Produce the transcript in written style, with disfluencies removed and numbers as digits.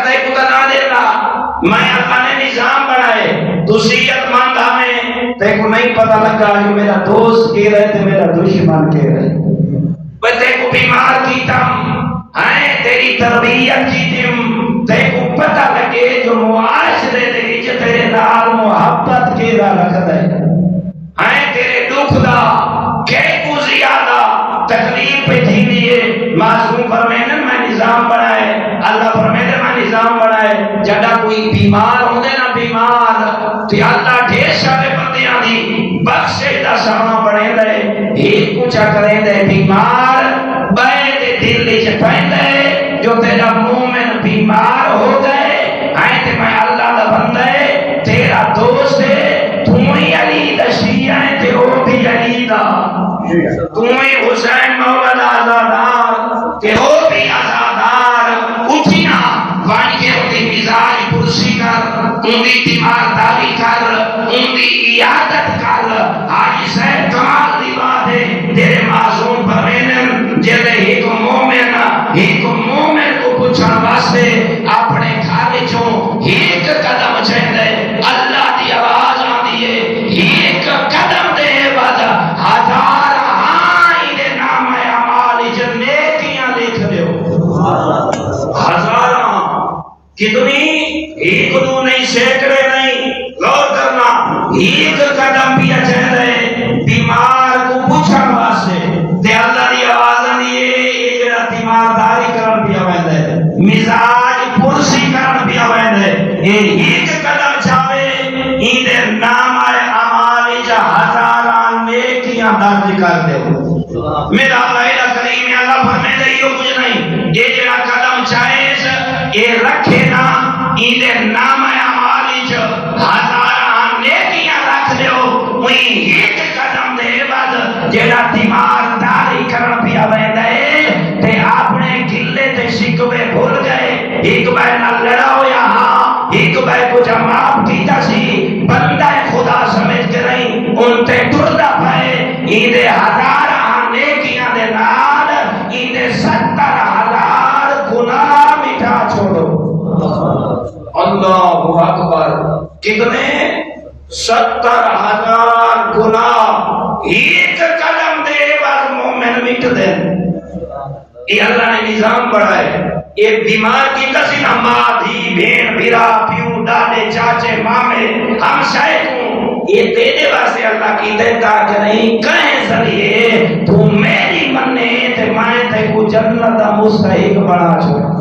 تے کو نہ دینا میں اللہ نے نظام بنائے تو صحت مند ہمیں تے کو نہیں پتہ لگا کہ میرا دوست کے رہے تے میرا دشمن کے رہے تے کو بیمار کیتم ہے تیری تربیت کیتم تے کو پتہ لگے جو معاشرے دے وچ تیرے نال محبت کے رکھ دے ہے تیرے دکھ دا کہ کو زیادہ تکلیف پہ تھی دیئے معصوم فرمینے میں نظام بنائے اللہ فرمینے میں نظام بنائے جڑا کوئی بیمار ہوں دے نا بیمار تو اللہ ڈھیر سارے بندیاں دی بخشے دا ساما بڑھے دے ایک کچھا کریں دے بیمار بے دے دل لے چپائیں دے جو تیرا مومن بیمار ہو گئے آئے تے میں اللہ دا بندے تیرا دوست ہے تمہیں علی دا شیعہ ہے تے وہ بھی علی دا تمہیں حسین مولا آزادار کہ ہو بھی آزادار اٹھنا وانی کے ہوتی مزاج پرسی کر ان دی تیمارداری کر ان دی عیادت کر آج سید کمال دی بات ہے تیرے معصوم پروینن جلے ایک مومن کو پوچھا واسطے اپنے گھر چوں ایک قدم چاہیے اللہ دی آواز آتی ہے ایک قدم دے بعد ہزار کتنی ایک دو نہیں سینکڑے نہیں غور کرنا ایک قدم بھی اچھے رہے بیمار کو پوچھا واسطے تے اللہ دی آواز آنی ہے یہ جڑا تیمارداری کرن بھی آوائد ہے مزاج پرسی کرن بھی آوائد ہے ایک قدم چھاوے این دے نام آئے عمالی جا ہزاران نیکیاں درج کر دے میرا اللہ کریم اللہ فرمے دے یہ کچھ نہیں یہ جڑا قدم چاہے یہ رکھے نا ایدے نام اعمالی جو ہزاران نیکیاں رکھ دیو وہیں ایک قدم دے بعد جیڑا تیمارداری کرن پیا ویندے تے اپنے گلے تے شکوے بھول گئے ایک بار نہ لڑا ہویا ہاں ایک بار کو جب معاف کیتا سی بندہ خدا سمجھ کے نہیں ان تے ٹردا پائے ایدے ہزاران نیکیاں دے نال ایدے 70,000 گناہ چھوڑو اللہ اکبر کتنے 70,000 گناہ ایک قدم دے بعد مومن مٹ دے یہ اللہ نے نظام بڑھائے یہ بیمار کی تسینہ ماں دھی بین بھیرا پیو ڈاڈے چاچے مامے ہم شاید یہ تیرے واسطے اللہ کی دیتا کہ نہیں کہیں ذریعے تو میری مننے تے میں تے کو جنت مستحق بنا چھوڑا